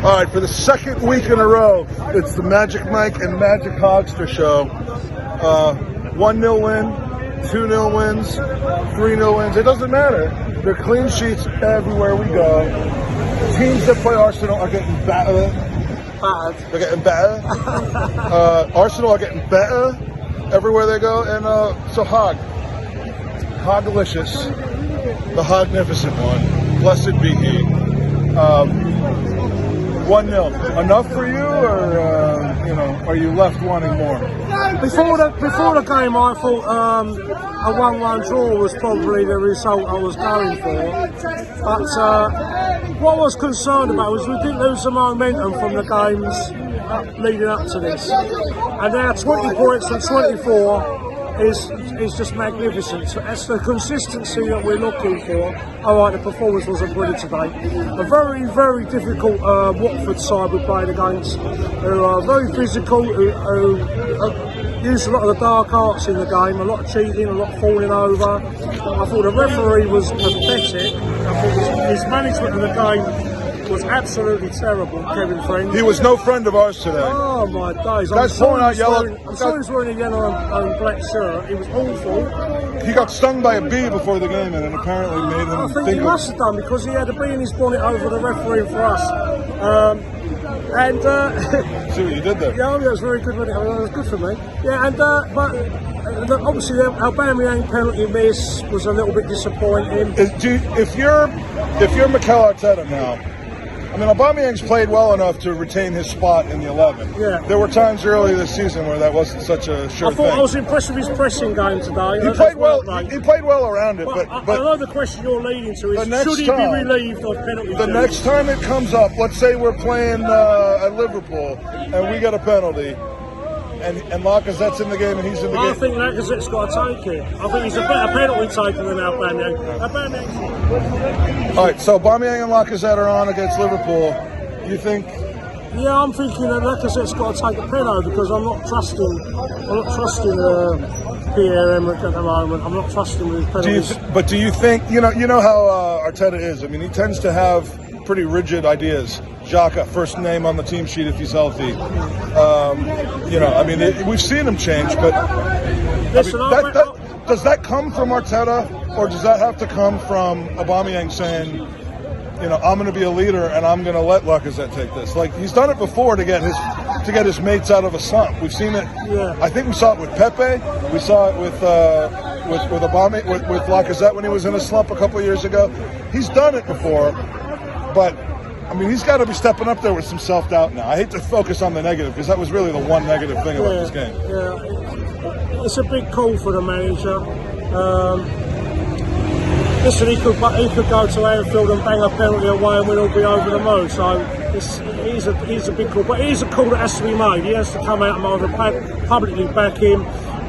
All right, for the second week in a row, it's the Magic Mike and Magic Hogster show. 1-0 win, 2-0 wins, 3-0 wins. It doesn't matter. They're clean sheets everywhere we go. Teams that play Arsenal are getting better. They're getting better. Arsenal are getting better everywhere they go. And so Hog delicious, the Hognificent one. Blessed be he. 1-0. Enough for you, or are you left wanting more? Before the game, I thought a 1-1 draw was probably the result I was going for. But what I was concerned about was we didn't lose the momentum from the games leading up to this. And now 20 points from 24 is just magnificent. So that's the consistency that we're looking for. Alright, the performance wasn't brilliant today. A very, very difficult Watford side we played against, who are very physical, who used a lot of the dark arts in the game, a lot of cheating, a lot of falling over. I thought the referee was pathetic. I thought his management of the game was absolutely terrible, Kevin Friend. He was no friend of ours today. Oh my days! Guy's pulling out yellow. I'm sorry he was wearing a yellow and black shirt. It was awful. He got stung by a bee before the game, and it apparently made him I think he must have done, because he had a bee in his bonnet over the referee for us. See what you did there? Yeah, it was very good. It was good for me. Yeah, and but obviously the Aubameyang penalty miss was a little bit disappointing. If you're Mikel Arteta now, I mean, Aubameyang's played well enough to retain his spot in the 11. Yeah. There were times early this season where that wasn't such a sure thing. I was impressed with his pressing game today. He played well. He played well around it, but I know the question you're leading to is should he be relieved of penalty? The next time it comes up, let's say we're playing at Liverpool and we get a penalty, and Lacazette's in the game and he's in the game. I think Lacazette's got to take it. I think he's a better penalty taker than Aubameyang. All right, so Aubameyang and Lacazette are on against Liverpool. You think? Yeah, I'm thinking that Lacazette's got to take a penalty, because I'm not trusting Pierre-Emerick at the moment. I'm not trusting with his penalties. But do you think you know how Arteta is? I mean, he tends to have pretty rigid ideas. Xhaka, first name on the team sheet if he's healthy. We've seen him change, but Listen, does that come from Arteta, or does that have to come from Aubameyang saying, I'm going to be a leader and I'm going to let Lacazette take this? Like, he's done it before to get his mates out of a slump. We've seen it. Yeah. I think we saw it with Pepe. We saw it with Aubameyang, with Lacazette when he was in a slump a couple of years ago. He's done it before, but I mean, he's got to be stepping up there with some self-doubt now. I hate to focus on the negative, because that was really the one negative thing about this game. Yeah, it's a big call for the manager. Listen, he could go to Anfield and bang a penalty away and we'll all be over the moon. So he's a big call, but it is a call that has to be made. He has to come out and either publicly back him,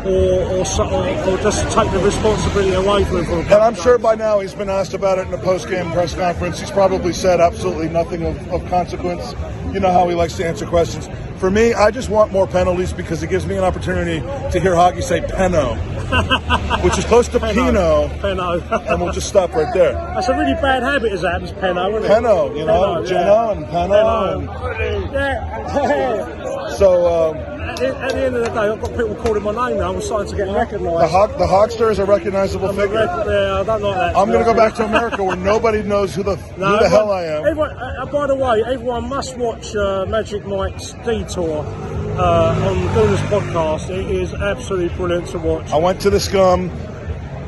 or just take the responsibility away from him. And I'm sure by now he's been asked about it in a post-game press conference. He's probably said absolutely nothing of consequence. You know how he likes to answer questions. For me, I just want more penalties, because it gives me an opportunity to hear Hoggy say Peno, which is close to Pino. And we'll just stop right there. That's a really bad habit, is that? It's Peno, isn't it? Peno, Gino and Peno. Yeah. So at the end of the day, I've got people calling my name now. I'm starting to get recognised. The Hogster is a recognisable figure. Yeah, I don't like that. I'm going to go back to America where nobody knows who the hell I am. By the way, everyone must watch Magic Mike's Detour on Gooner's podcast. It is absolutely brilliant to watch. I went to the Scum.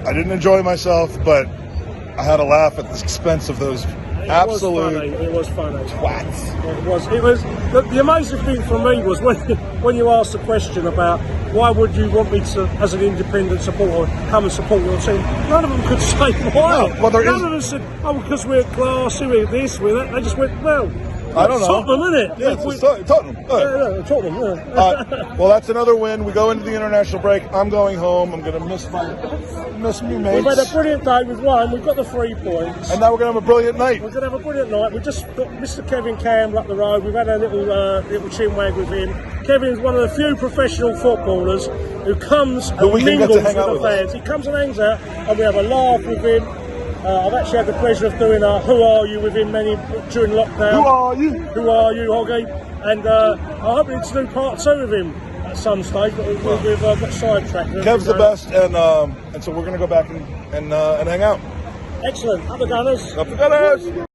I didn't enjoy myself, but I had a laugh at the expense of those absolute It was funny. Twats. It was. The amazing thing for me was when you asked the question about why would you want me to, as an independent supporter, come and support your team. None of them could say why. No, well, None of them said, because we're classy, we're this, we're that. They just went, I don't know. Tottenham, isn't it? Yeah, it's Tottenham. Yeah, Tottenham, yeah. Well, that's another win. We go into the international break. I'm going home. I'm going to miss me mates. We've had a brilliant day. We've won. We've got the 3 points. And now we're going to have a brilliant night. We're going to have a brilliant night. We've just got Mr. Kevin Campbell up the road. We've had a little chin wag with him. Kevin's one of the few professional footballers who comes and mingles with the fans. He comes and hangs out, and we have a laugh with him. I've actually had the pleasure of doing a Who Are You with him during lockdown. Who are you? Who Are You, Hoggy? And I'm hoping to do part 2 with him at some stage, but we've got sidetracked. Kev's the best, and so we're going to go back and hang out. Excellent. Up the Gunners. Up the Gunners!